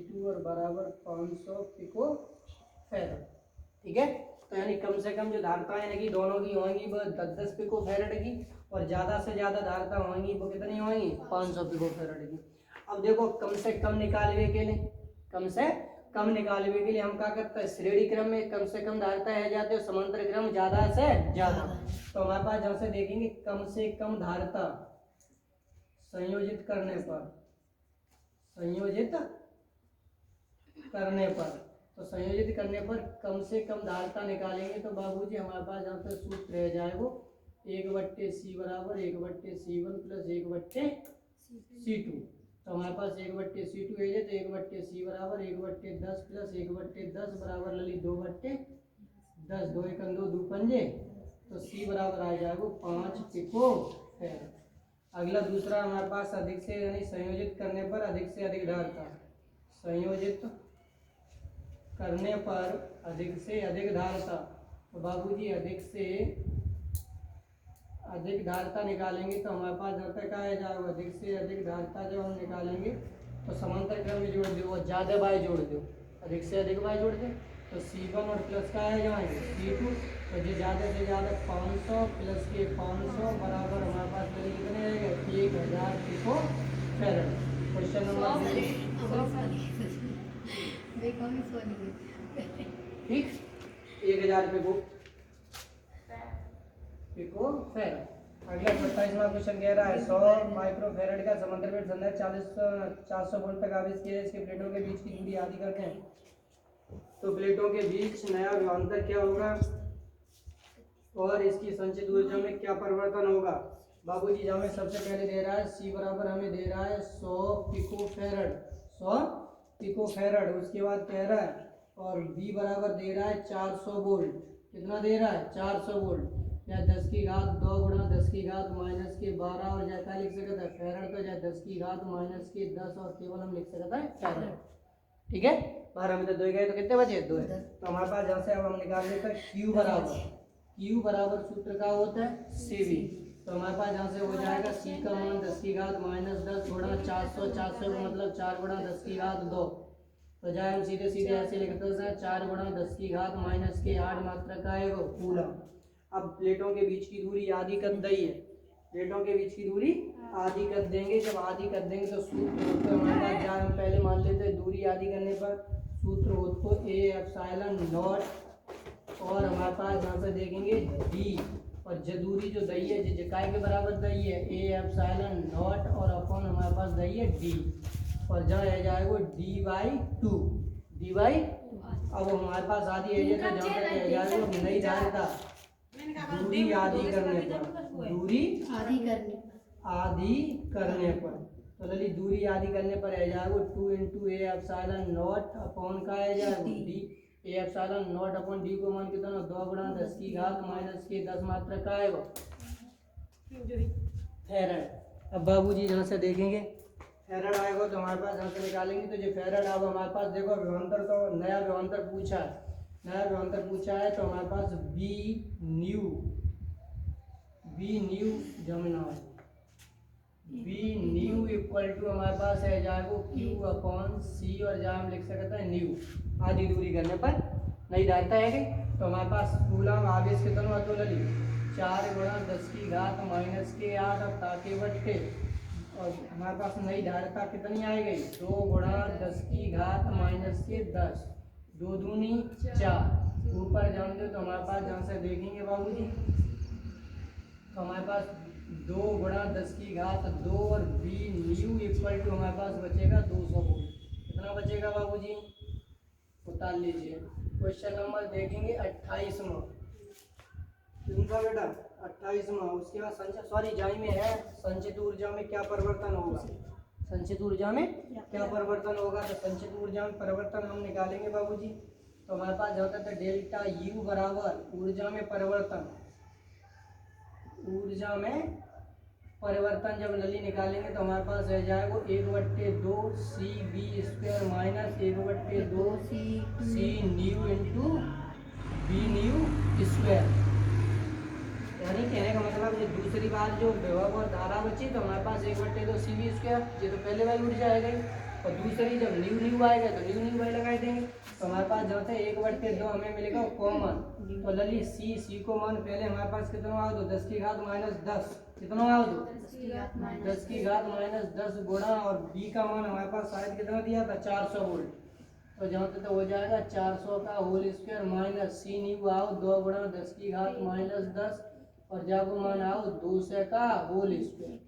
C2 और बराबर 500 pico farad. ठीक है, तो यानी कम से कम जो धारताएं लगी दोनों की होंगी वो 10-10 पिको फेरड की, और ज़्यादा से ज़्यादा धारता होंगी वो कितनी होंगी 500 पिको फेरड की। अब देखो कम से कम निकालने के लिए, कम से कम निकालने के लिए हम क्या करते हैं, श्रेणी क्रम में कम से कम धारता है जाते हैं, समांतर क्रम ज़्यादा से ज़्यादा। तो हमारे पास जहाँ से देखेंगे कम से कम धारता संयोजित करने पर, संयोजित करने पर, तो संयोजित करने पर कम से कम धारता निकालेंगे तो बाबूजी हमारे पास जहाँ से सूत्र रह जाएगा 1/C बराबर 1/C1 प्लस 1/C2। तो हमारे पास 1/C2 है तो 1/C बराबर 1/10 प्लस 1/10 बराबर लली 2/10, 2 1 2 2 पंजे, तो C बराबर आ जाएगा 5 पिको फेरड। अगला दूसरा हमारे पास अधिक से यानी संयोजित करने पर अधिक से अधिक धारता, संयोजित करने पर अधिक से अधिक धारता, तो बाबूजी अधिक से अधिक धारता निकालेंगे तो हमारे पास जब तक आया जाएगा अधिक से अधिक धारता जब हम निकालेंगे तो समांतर क्रम में जोड़ दो और ज़्यादा बाय जोड़ दो, अधिक से अधिक बाय जोड़ दो तो C1 और प्लस का आ जाएंगे C2, तो जो ज़्यादा से ज़्यादा 500 प्लस के 500 बराबर हमारे पास लगे कितने आएंगे 1000 पिको फेरड। क्वेश्चन नंबर ठीक 1000 पिको फेरड। अगला 27वां क्वेश्चन कह रहा है 100 माइक्रो फेरड का समांतर वेट संधारित्र 400 वोल्ट तक आवेश किया है, इसके प्लेटों के बीच की दूरी आदि करते हैं, तो प्लेटों के बीच नया विभवांतर क्या होगा और इसकी संचित ऊर्जा में क्या परिवर्तन होगा। बाबूजी हमें सबसे पहले दे रहा है C बराबर हमें दे रहा है 100 पिको फेरड, 100 पिको फेरड, उसके बाद कह रहा है और B बराबर दे रहा है 400 वोल्ट, कितना दे रहा है 400 वोल्ट, या 10 की घात 2 गुणा 10 की घात माइनस के 12 और क्या लिख सकते हैं फेरड, तो या 10 की घात माइनस के 10 और केवल हम लिख सकते हैं फेरड। ठीक है, 12 में तो 2 गए तो कितने बचे 2 है, तो हमारे पास जहाँ से अब हम निकाल लेते हैं Q बराबर सूत्र का होता है CV, तो हमारे पास जहाँ से हो जाएगा C का मान 10 की घात माइनस 10 गुणा 400, 400 का मतलब 4 गुणा 10 की घात 2, तो जाए हम सीधे सीधे ऐसे लिखते हैं 4 गुणा 10 की घात माइनस के 8 मात्रा का है वो कूलम। अब प्लेटों के बीच की दूरी आधी कर दी है, प्लेटों के बीच की दूरी आधी कर देंगे, जब आधी कर देंगे तो सूत्र होता हमारे पास जहाँ हम पहले मान लेते हैं दूरी आधी करने पर सूत्र होता A एप्सिलॉन नॉट और हमारे पास यहाँ से देखेंगे D, और जो दूरी जो दही है जो काय के बराबर दही है A एप्सिलॉन नॉट और अपन हमारे पास दही है D, और जहाँ रह जाएगा D/2, अब हमारे पास आधी है तो जहाँ तक रह जाएगा नहीं धारता दूरी आधी करने पर, दूरी आधी करने पर, तो लली दूरी आधी करने पर रह जाएगा 2 × A एप्सिलॉन नॉट अपॉन का है जाएगा D, A epsilon not upon D को मान कितना 2 गुणा 10 की घात माइनस के 10 मात्रा का है वो फेरड। अब बाबूजी जहाँ से देखेंगे फेरड आएगा तो हमारे पास जहाँ से निकालेंगे तो जो फेरड अब हमारे पास देखो विभवांतर, तो नया विभवांतर पूछा है, नया विभवांतर पूछा है तो हमारे पास B न्यू जमना B न्यू इक्वल टू हमारे पास है जाएगा Q/C, और जहाँ हम लिख सकते हैं न्यू आधी दूरी करने पर नहीं डालता है कि, तो हमारे पास कूलम आवेश कितना हुआ तो लली 4 गुणा 10 की घात माइनस के 8 और ताके बट्टे, और हमारे पास नई धारता कितनी आई गई 2 गुणा 10 की घात माइनस के 10, 2 दूनी 4, ऊपर जान दो तो हमारे पास जहाँ से देखेंगे बाबूजी तो हमारे पास 2 गुणा 10 की घात 2 और B न्यू इक्वल टू हमारे पास बचेगा 200 वोल्ट, कितना बचेगा बाबूजी उतार लीजिए। क्वेश्चन नंबर देखेंगे 28वां, कितना बेटा 28वां, उसके बाद संचित सॉरी जाई में है संचित ऊर्जा में क्या परिवर्तन होगा, संचित ऊर्जा में क्या परिवर्तन होगा, तो संचित ऊर्जा में परिवर्तन हम निकालेंगे बाबूजी, तो हमारे पास जो होता है डेल्टा U बराबर ऊर्जा में परिवर्तन, ऊर्जा में परिवर्तन जब नली निकालेंगे तो हमारे पास रह जाएगा 1/2 CV² minus 1/2 C new into B new square, यानी कहने का मतलब ये दूसरी बार जो विभव और धारा बची तो हमारे पास 1/2 CV², ये तो पहले वाली ऊर्जा आ गई, और दूसरी जब न्यू न्यू आएगा तो न्यू न्यू वाई लगा देंगे। तो हमारे पास जो है 1/2 हमें मिलेगा कॉमन। तो लली सी को मान पहले हमारे पास कितना आओ तो 10 की घात -10 कितना आओ तो 10 की घात -10 गुणा और बी का मान हमारे पास शायद कितना दिया था 400 वोल्ट। तो जहाँ तक तो हो जाएगा 400 का होल स्क्वायर माइनस सी न्यू आओ 2 गुणा 10 की घात -10 और जाको मान आओ 200 का होल स्क्वायर।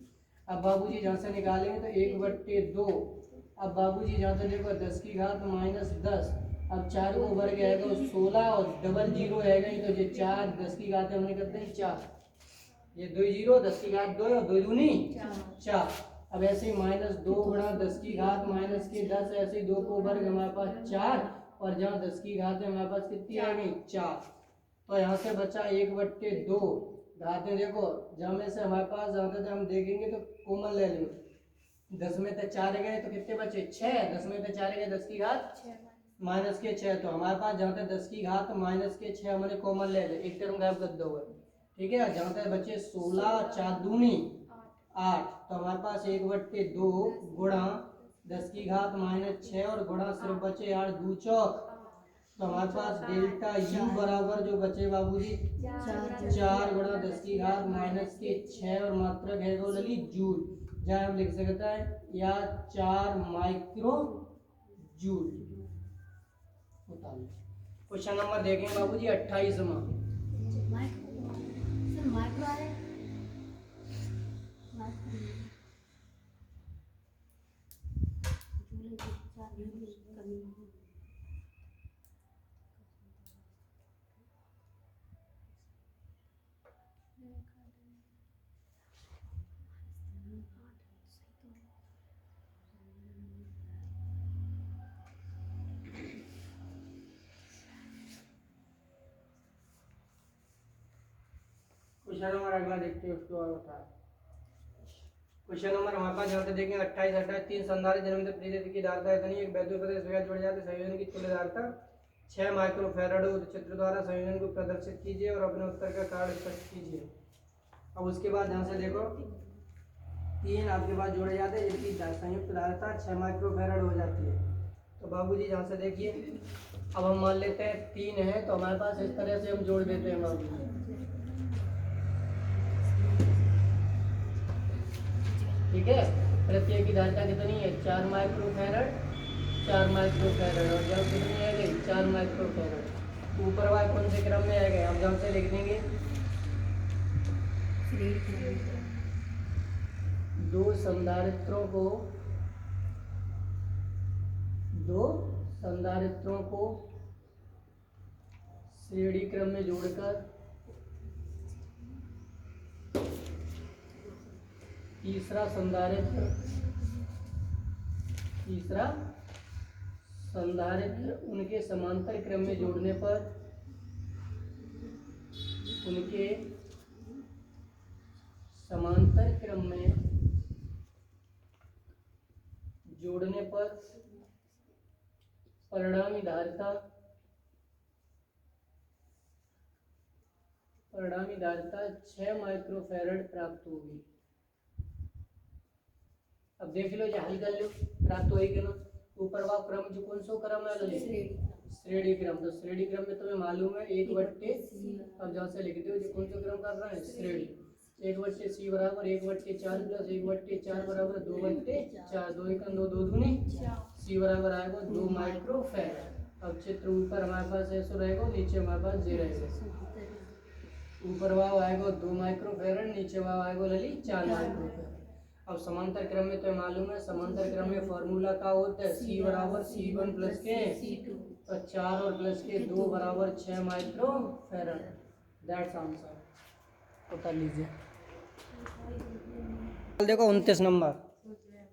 अब बाबूजी जहाँ से निकालेंगे तो 1/2। अब बाबूजी जहाँ से देखो 10 की घात -10। अब 4 को वर्ग आएगा 16 और डबल जीरो आएगा ही तो ये 4 10 की घात हमने करते हैं 4 ये 2 जीरो 10 की घात 2 और 2 दूनी 4। अब ऐसे -2 गुणा 10 की घात -10 ऐसे 2 को वर्ग हमारे पास 4 और जहाँ 10 की घात है हमारे पास कितनी आ गई 4। तो यहाँ से बचा 1/2 घातें देखो जहाँ में से हमारे पास ज्यादा हम देखेंगे तो कॉमन ले लेंगे 10 में से 4 गए तो कितने बचे 6 10 में से 4 गए 10 की घात -6 तो हमारे पास जहाँ तक 10 की घात -6 हमने कॉमन ले ले एक टर्म गायब कर दो ठीक है। जहाँ तक बचे 16 4 दूनी 8 तो हमारे पास 1/2 गुणा 10 की घात -6 और गुणा सिर्फ बचे 8 दू चौक। तो हमारे पास डेल्टा यू बराबर जो बचे बाबूजी 4 गुणा 10 की घात -6 और मात्रक है वो लली जूल जहाँ हम लिख सकते हैं या 4 माइक्रो जूल। क्वेश्चन नंबर देखेंगे बाबूजी 28 में क्वेश्चन नंबर अगला देखते हैं उसको और होता है। क्वेश्चन नंबर हमारे पास यहाँ पे देखेंगे 28 3 संधारित्र जन्म प्रतिरोध की धारिता इतनी एक वैद्युत प्रदेश वगैरह जुड़ जाते संयोजन की तुल्य धारिता 6 माइक्रोफैराड हो। चित्र द्वारा संयोजन को प्रदर्शित कीजिए और अपने उत्तर का कारण स्पष्ट कीजिए। अब उसके बाद यहाँ से देखो 3 आपके पास जोड़े जाते हैं जिसकी संयुक्त धारिता 6 माइक्रोफैराड हो जाती है। तो बाबूजी यहाँ से देखिए अब हम मान लेते हैं 3 है तो हमारे पास इस तरह से हम जोड़ देते हैं बाबूजी ठीक है। प्रत्येक की धारिता कितनी है 4 माइक्रोफैराड 4 माइक्रोफैराड और जब कितनी आ गई 4 माइक्रोफैराड। ऊपर वाले कौन से क्रम में आ गए अब जब से लिख देंगे दो संधारित्रों को श्रेणी क्रम में जोड़कर तीसरा संधारित्र उनके समांतर क्रम में जोड़ने पर परिणामी धारिता 6 माइक्रोफैराड प्राप्त होगी। अब देख लो जो हल कर लो प्राप्त होगी ना। ऊपर वाला क्रम जो कौन सा क्रम है श्रेणी क्रम। तो श्रेणी क्रम में तुम्हें मालूम है 1/। अब जहाँ से लिख दो जो कौन सा क्रम कर रहा है श्रेणी 1/c बराबर 1/4 प्लस 1/4 बराबर 2/4 2 1 2 2 दूनी c बराबर आएगा 2 माइक्रोफैराड। अब चित्र ऊपर हमारे पास ऐसा रहेगा नीचे हमारे पास जे रहेगा। ऊपर वाव आएगा 2 माइक्रोफैराड नीचे वाव आएगा लली 4 माइक्रोफैराड। अब समांतर क्रम में तो मालूम है समांतर क्रम में फॉर्मूला का होता है c बराबर c1 प्लस के c2 तो 4 और प्लस के 2 बराबर 6 माइक्रोफैराड। That's answer. तो कर लीजिए। देखो 29 नंबर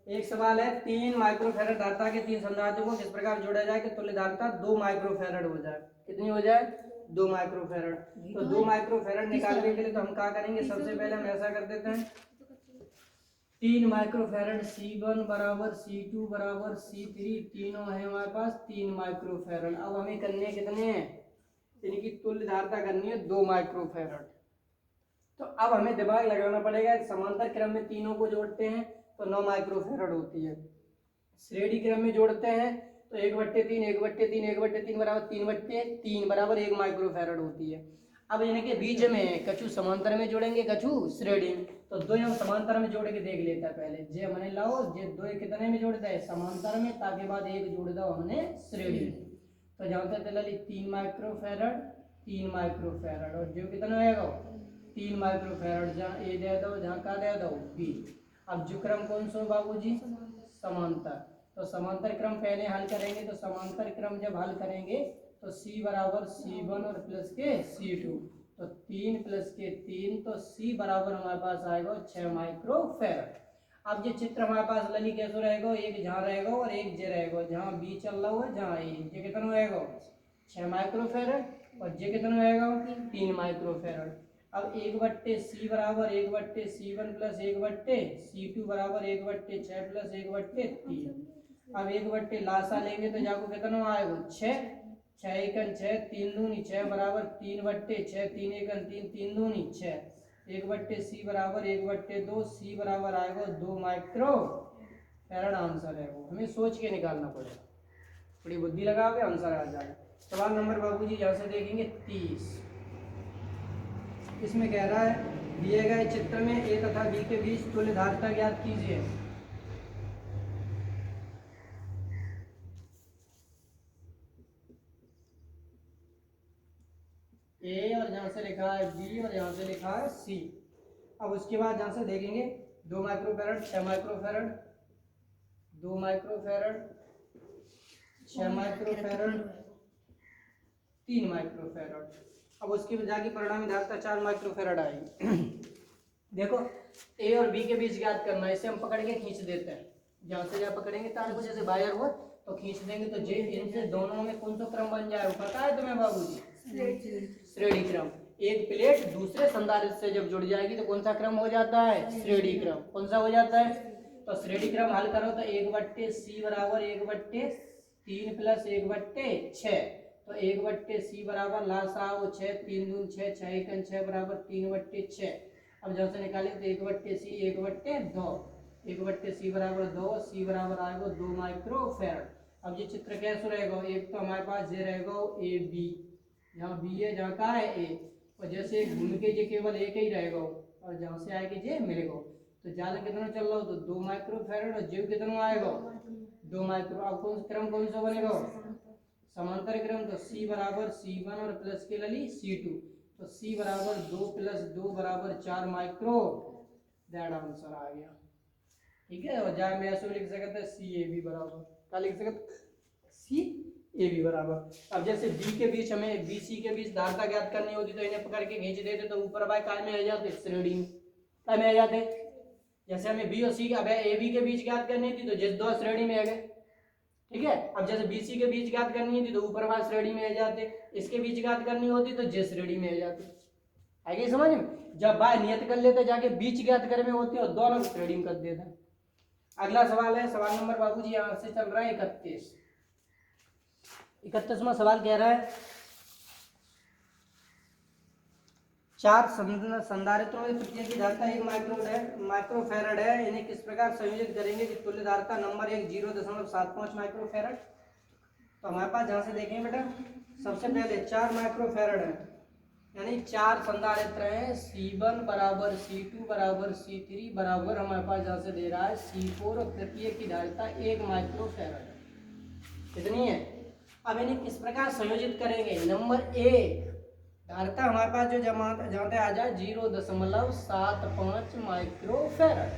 एक सवाल है 3 माइक्रोफैराड धारिता के 3 संधारित्रों को किस प्रकार जोड़ा जाए कि तुल्य धारिता 2 माइक्रोफैराड हो जाए। कितनी हो जाए 2 माइक्रोफैराड। तो 2 माइक्रोफैराड निकालने के लिए तो हम क्या करेंगे सबसे पहले हम ऐसा कर देते हैं 3 माइक्रोफैराड C1 बराबर C2 बराबर C3 तीनों है हमारे पास 3 माइक्रोफैराड। अब हमें करने कितने हैं इनकी तुल्य धारिता करनी है 2 माइक्रोफैराड। तो अब हमें दिमाग लगाना पड़ेगा समांतर क्रम में तीनों को जोड़ते हैं तो 9 माइक्रोफैराड होती है। श्रेणी क्रम में जोड़ते हैं तो 1/3 1/3 1/3 बराबर 3/3 बराबर 1 माइक्रोफैरड होती है। अब इनके बीच में कछु समांतर में जोड़ेंगे, कछु श्रेणी में। तो दो हम समांतर में जोड़ के देख लेता है पहले। जे हमने लाओ जे दो कितने में जोड़ता है, समांतर में, ताकि बाद एक जोड़ दो हमने श्रेणी में। तो जहाँ तक चला 3 माइक्रोफैरड 3 माइक्रोफैरड, और जो कितना रहेगा 3 माइक्रोफैरड, जहाँ ए दे दो, जहाँ का दे दो बी। अब जो क्रम कौन सा बाबूजी, समांतर। तो समांतर क्रम पहले हल करेंगे। तो समांतर क्रम जब हल करेंगे तो c बराबर c1 और प्लस के c2, तो 3 प्लस के 3, तो c बराबर हमारे पास आएगा 6 माइक्रोफैरड। अब ये चित्र हमारे पास लली कैसे रहेगा, एक जहाँ रहेगा और एक जे रहेगा, जहाँ बी चल रहा हुआ जहाँ ए, ये कितना रहेगा 6 माइक्रोफैरड, और जे कितना रहेगा 3 माइक्रोफैरड। अब 1/c बराबर 1/c1 प्लस 1/c2 बराबर 1/6 प्लस 1/3। अब 1/, लासा लेंगे तो जाको कितना आएगा 6, 6 एकन 6, 3 दूनी 6 बराबर 3/6, 3 एकन 3, 3 दूनी 6, 1/c बराबर 1/2, c बराबर आएगा 2 माइक्रो फैरड। आंसर है वो, हमें सोच के निकालना पड़ेगा, थोड़ी बुद्धि लगा के आंसर आ जाएगा। सवाल नंबर बाबूजी यहाँ से देखेंगे 30। इसमें कह रहा है दिए गए चित्र में ए तथा बी के बीच तुल्य धारिता ज्ञात कीजिए। ए और जहाँ से लिखा है बी और यहाँ से लिखा है सी। अब उसके बाद जहाँ से देखेंगे 2 microfarad 6 microfarad, 2 microfarad 6 microfarad 3 microfarad. अब उसके बजाय की परिणामी धारिता 4 माइक्रोफैरड आएगी। देखो ए और बी के बीच ज्ञात करना है, इसे हम पकड़ के खींच देते हैं। जहाँ से जहाँ पकड़ेंगे तार को, जैसे वायर हो तो खींच देंगे, तो जे इनसे दोनों में कौन सा क्रम बन जाए पता है तुम्हें बाबूजी, श्रेणी क्रम। एक प्लेट दूसरे संधारित्र से जब जुड़ जाएगी तो कौन सा क्रम हो जाता है, श्रेणी क्रम। कौन सा हो जाता है, तो श्रेणी क्रम हल करो तो 1/c बराबर 1/3 प्लस 1/6, तो 1/c बराबर लासा वो 6, 3 दून 6, 6 एकन 6 बराबर 3/6। अब जब से निकाले तो 1/c 1/2, 1/c बराबर 2, c बराबर आएगा 2 माइक्रोफैरड। अब ये चित्र कैसे रहेगा, एक तो हमारे पास ये रहेगा ए बी, जहाँ बी है जहाँ का है ए, और जैसे घूम के ये केवल एक ही रहेगा, और जहाँ से आएगा जे मिलेगा। तो ज्यादा कितना चल रहा हो तो 2 माइक्रोफैरड, और जीव कितना आएगा 2 माइक्रो। अब कौन क्रम कौन सा बनेगा, समांतर क्रम। तो c बराबर c1 और प्लस के लली c2, तो c बराबर 2 प्लस 2 बराबर 4 माइक्रो। दैट आंसर आ गया, ठीक है। और जहाँ मैं ऐसे लिख सकता है सी ए बी बराबर, क्या लिख सकते सी ए बी बराबर। अब जैसे बी के बीच हमें बी सी के बीच धारिता ज्ञात करनी होती तो इन्हें पकड़ के खींच देते, तो ऊपर बाय काय में आ जाते, श्रेणी में काय में आ जाते। जैसे हमें बी और सी अब ए बी के बीच ज्ञात करनी थी तो जिस दो श्रेणी में आ गए, ठीक है। अब जैसे बी सी के बीच ज्ञात करनी थी तो ऊपर बाय श्रेणी में आ जाते, इसके बीच ज्ञात करनी होती तो जिस श्रेणी में आ जाते। आगे समझ में, जब बाय नियत कर लेते जाके बीच ज्ञात करने होती है और दोनों श्रेणी में कर देते हैं। अगला सवाल है, सवाल नंबर बाबूजी यहाँ से चल रहा है 31। 31वां सवाल कह रहा है 4 संधारित्रों में तृतीय की धारिता 1 माइक्रोफैरड है, इन्हें किस प्रकार संयोजित करेंगे कि तुल्य धारिता नंबर 1 0.75 माइक्रोफैरड। तो हमारे पास जहाँ से देखें बेटा, सबसे पहले 4 माइक्रोफैरड है, यानी 4 संधारित्र हैं, C1 बराबर C2 बराबर C3 बराबर हमारे पास जहाँ से दे रहा है C4, और तृतीय की धारिता 1 माइक्रोफैरड कितनी है। अब इन्हें किस प्रकार संयोजित करेंगे, नंबर ए धारिता हमारे पास जो जहाँ पे आ जाए 0.75 माइक्रोफैरड।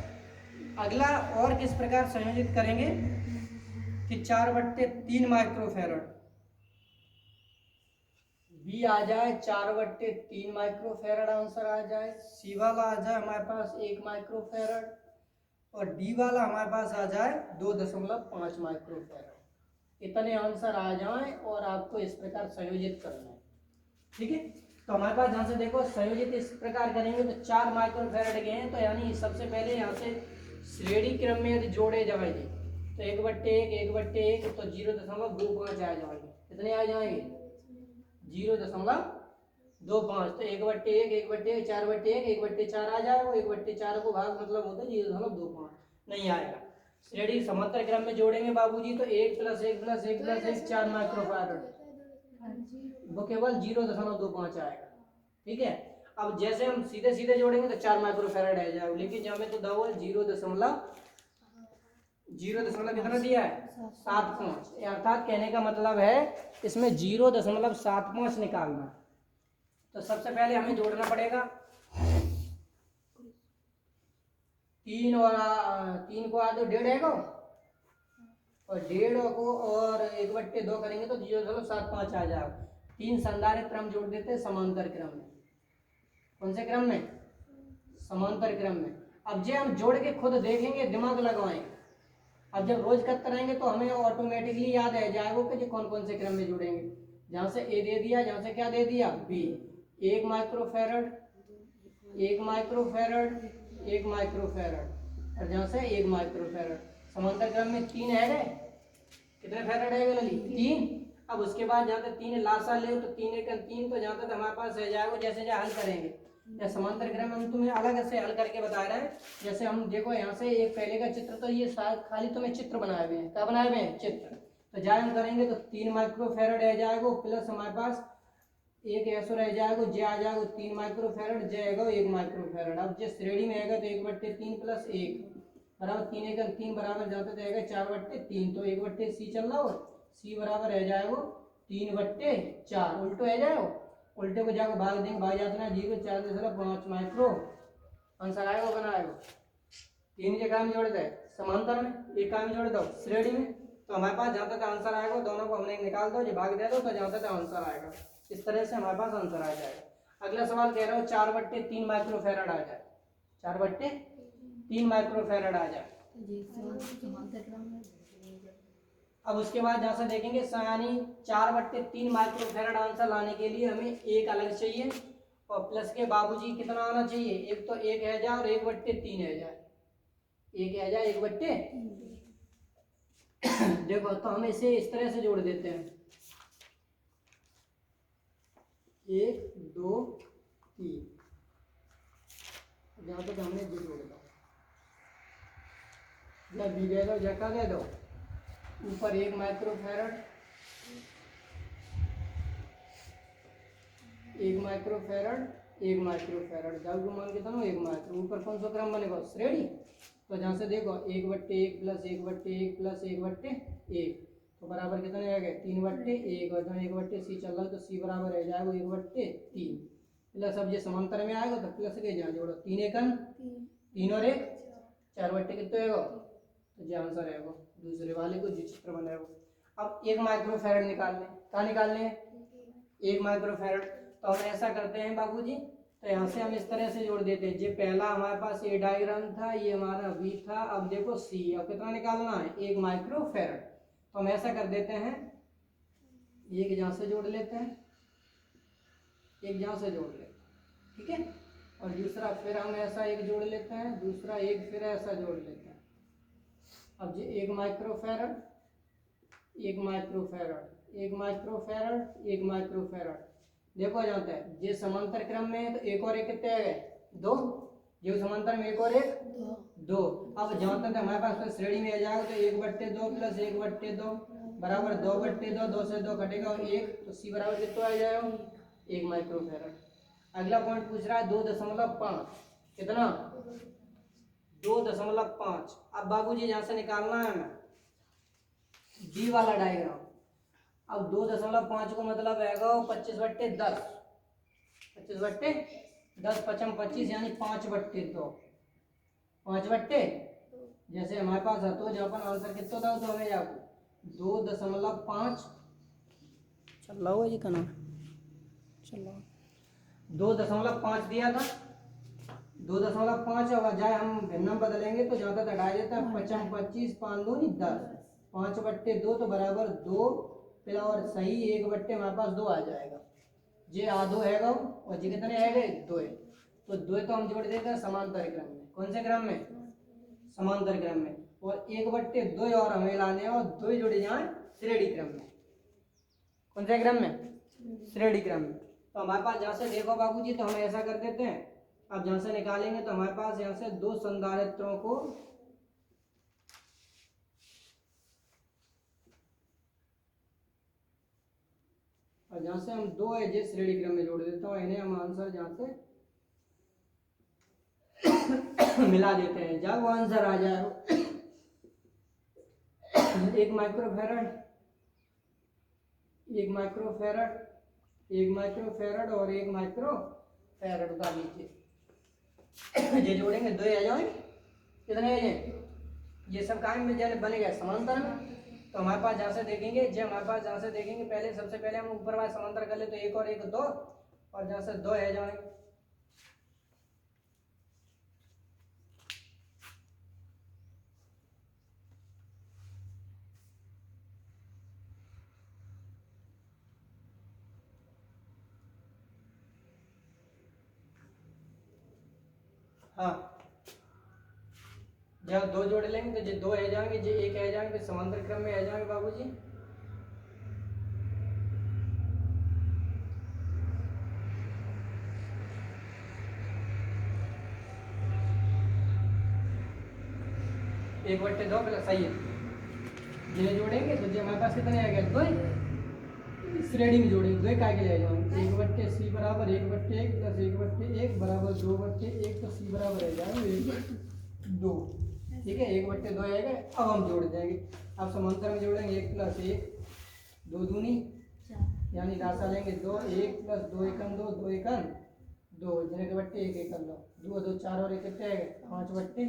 अगला और किस प्रकार संयोजित करेंगे कि 4/3 माइक्रोफैरड, बी आ जाए 4/3 माइक्रोफैरड आंसर आ जाए, सी वाला आ जाए हमारे पास 1 माइक्रोफैरड, और डी वाला हमारे पास आ जाए 2.5 माइक्रोफैरड। इतने आंसर आ जाएं और आपको इस प्रकार संयोजित करना है, ठीक है। तो हमारे पास जहाँ से देखो संयोजित इस प्रकार करेंगे तो 4 माइक्रोफैरड के हैं, तो यानी सबसे पहले यहाँ से श्रेणी क्रम में यदि जोड़े जाएंगे तो 1/1 1/1 तो 0.25 आ जाएंगे। कितने आ जाएंगे 0.25, तो 1/1 1/1 4/1 1/4 आ जाएगा, 1/4 को भाग मतलब होता है 0.25, नहीं आएगा। श्रेणी समांतर क्रम में जोड़ेंगे बाबूजी तो 1 + 1 + 1 + 1 4 माइक्रोफैरड, वो केवल 0.25 आएगा। ठीक है, अब जैसे हम सीधे सीधे जोड़ेंगे तो 4 माइक्रोफैरड आ जाएगा, लेकिन यहाँ में तो दवा 0 कितना दिया है 75, अर्थात कहने का मतलब है इसमें 0.75 निकालना। तो सबसे पहले हमें जोड़ना पड़ेगा 3 और 3 को आधे 1.5 है और 1.5 को और 1/2 करेंगे तो 0.75 आ जाएगा। 3 संधारित्र क्रम जोड़ देते हैं समांतर क्रम में। कौन से क्रम में? समांतर क्रम में। अब जे हम जोड़ के खुद देखेंगे, दिमाग लगाएंगे, अब जब रोज करते रहेंगे तो हमें ऑटोमेटिकली याद रह जाएगा कि कौन कौन से क्रम में जुड़ेंगे। जहाँ से ए दे दिया, जहाँ से क्या दे दिया बी, 1 माइक्रोफैरड 1 माइक्रोफैरड 1 माइक्रोफैरड और जहाँ से 1 माइक्रोफैरड। समांतर क्रम में 3 है गए, कितने फैरड है लली 3। अब उसके बाद जहाँ तक 3 लासा ले तो 3 1 3, तो जहाँ तक हमारे पास रह जाएगा जैसे हल करेंगे या समांतर क्रम में हम तुम्हें अलग से हल करके बता रहे हैं। जैसे हम देखो यहाँ से एक पहले का चित्र, तो ये खाली तुम्हें चित्र बनाए हुए हैं, क्या बनाए हुए हैं चित्र। तो जहाँ हम करेंगे तो 3 माइक्रोफैरड रह जाएगा प्लस हमारे पास एक ऐसा रह जाएगा जे आ जाएगा 3 माइक्रोफैरड, जे आएगा 1 माइक्रोफैरड। अब जिस श्रेणी में आएगा तो 1/3 + 1 बराबर 3 1 3 बराबर जाता जाएगा 4/3, तो 1/c चल रहा हो, c बराबर रह जाएगा 3/4, उल्टो है जाएगा, उल्टे को जाकर भाग देंगे, भाग जाता है 0.4 माइक्रो, आंसर आएगा बनाएगा। 3 के काम जोड़ दे समांतर में, एक काम जोड़ दो श्रेणी में, तो हमारे पास जहाँ तक आंसर आएगा दोनों को हमने निकाल दो, जो भाग दे दो, तो जहाँ तक आंसर आएगा इस तरह से हमारे पास आंसर आ जाएगा। अगला सवाल कह रहा हूँ 4/3 माइक्रोफैरड आ जाए, 4/3 माइक्रोफैरड आ जाए। अब उसके बाद जहाँ से देखेंगे यानी 4/3 माइक्रोफैरड आंसर लाने के लिए हमें एक अलग चाहिए और प्लस के बाबूजी कितना आना चाहिए, एक तो 1 है जाए और 1/3 है जाए, 1 है जाए 1/3। देखो तो हम इसे इस तरह से जोड़ देते हैं 1 2 3, जहाँ तक हमने जी जोड़ दो या बी दे दो, जगह दे दो, ऊपर 1 माइक्रोफैरड 1 माइक्रोफैरड 1 माइक्रोफैरड, जब मान के दोनों 1 माइक्रो, ऊपर कौन सा क्रम बनेगा श्रेणी। तो जहाँ से देखो 1/1 + 1/1 + 1/1 तो बराबर कितने आ गए 3/1 और जहाँ 1/c चल रहा है तो c बराबर रह जाएगा 1/3 प्लस। अब ये समांतर में आएगा तो प्लस के जहाँ जोड़ो 3 1 3 और 1 4/, कितने आएगा, तो जो आंसर आएगा दूसरे वाले को जो चित्र बनाएगा। अब 1 माइक्रोफैरड निकालने, कहाँ निकालने 1 माइक्रोफैरड, तो हम ऐसा करते हैं बाबूजी, तो यहाँ से हम इस तरह से जोड़ देते हैं। ये पहला हमारे पास ये डायग्राम था, ये हमारा बी था, अब देखो सी, अब कितना निकालना है 1 माइक्रोफैरड, तो हम ऐसा कर देते हैं एक जहाँ से जोड़ लेते हैं, एक जहाँ से जोड़ लेते हैं, ठीक है, और दूसरा फिर हम ऐसा एक जोड़ लेते हैं, दूसरा एक फिर ऐसा जोड़ लेते हैं। अब ये 1 माइक्रोफैरड 1 माइक्रोफैरड 1 माइक्रोफैरड 1 माइक्रोफैरड, देखो जाता है ये समांतर क्रम में है तो 1 और 1 कितने आ गए 2, ये समांतर में 1 और 1 2। अब जहाँ तक हमारे पास श्रेणी में आ जाएगा तो 1/2 + 1/2 बराबर 2/2, 2 से 2 कटेगा और 1, तो सी बराबर कितना आ जाएगा 1 माइक्रोफैरड। अगला पॉइंट पूछ रहा है 2.5, कितना 2.5। अब बाबूजी जहाँ से निकालना है हमें डी वाला डायग्राम। अब 2.5 को मतलब आएगा 25/10, 25/10 5 25 यानी 5/2, 5/, जैसे हमारे पास है तो जहाँ पर आंसर कितना था तो हमें याद 2.5 चल रहा होगा जी का नाम चल रहा 2.5 दिया था, 2.5 अब जाए हम भिन्नम बदलेंगे तो जहाँ तक हटा देता है 5 25 5 2 10, 5/2 तो बराबर 2 प्लस और सही 1/, हमारे पास 2 आ जाएगा, जे आधो हैगा और जी कितने आएंगे 2 है, तो 2 तो हम जोड़ देते हैं समांतर क्रम में। कौन से क्रम में समांतर क्रम में, और 1/2 और हमें लाने और 2 जुड़े जाए श्रेणी क्रम में। कौन से क्रम में श्रेणी क्रम में। तो हमारे पास जहाँ से देखो बाबूजी तो हम ऐसा कर देते हैं, अब जहाँ से निकालेंगे तो हमारे पास यहाँ से 2 संधारित्रों को और जहाँ से हम दो एजेस श्रेणी क्रम में जोड़ देता हूँ, इन्हें हम आंसर जहाँ से मिला देते हैं, जब वो आंसर आ जाए 1 माइक्रोफैरड, 1 माइक्रोफैरड, 1 माइक्रोफैरड और 1 माइक्रोफैरड उतार लीजिए। ये जोड़ेंगे दो आ जाएंगे, कितने आ जाएंगे? ये सब काम में जब बनेगा समांतर में, तो हमारे पास जहाँ से देखेंगे, जब हमारे पास जहाँ से देखेंगे पहले सबसे पहले हम ऊपर वाला समांतर कर ले तो 1 और 1 2, और जहाँ से 2 आ जाएंगे। हाँ, जब 2 जोड़ लेंगे तो जो 2 आ जाएंगे, जो 1 आ जाएंगे, समांतर क्रम में आ जाएंगे बाबूजी। एक बट्टे 2 प्लस, सही है। जिन्हें जोड़ेंगे तो जो हमारे पास कितने आ गए? 2 श्रेणी में जोड़ेंगे, 2 का के ले जाएंगे, 1 बट्टे सी बराबर 1 बट्टे 1 प्लस 1 बट्टे 1 बराबर 2 बट्टे 1, तो सी बराबर आ जाएंगे 1 2, ठीक है। 1 बट्टे 2 आएगा। अब हम जोड़ देंगे, अब समांतर में जोड़ेंगे 1 प्लस 1 2 दूनी, यानी राशा लेंगे 2 1 प्लस 2 एकम 2 2 एकम 2, जिन्हें के बट्टे 1 एकम 2 2 2 4 और 1 कितने आएगा? 5 बट्टे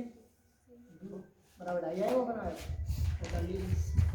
2 बराबर आई आएगा, बनाया तो कर लीजिए।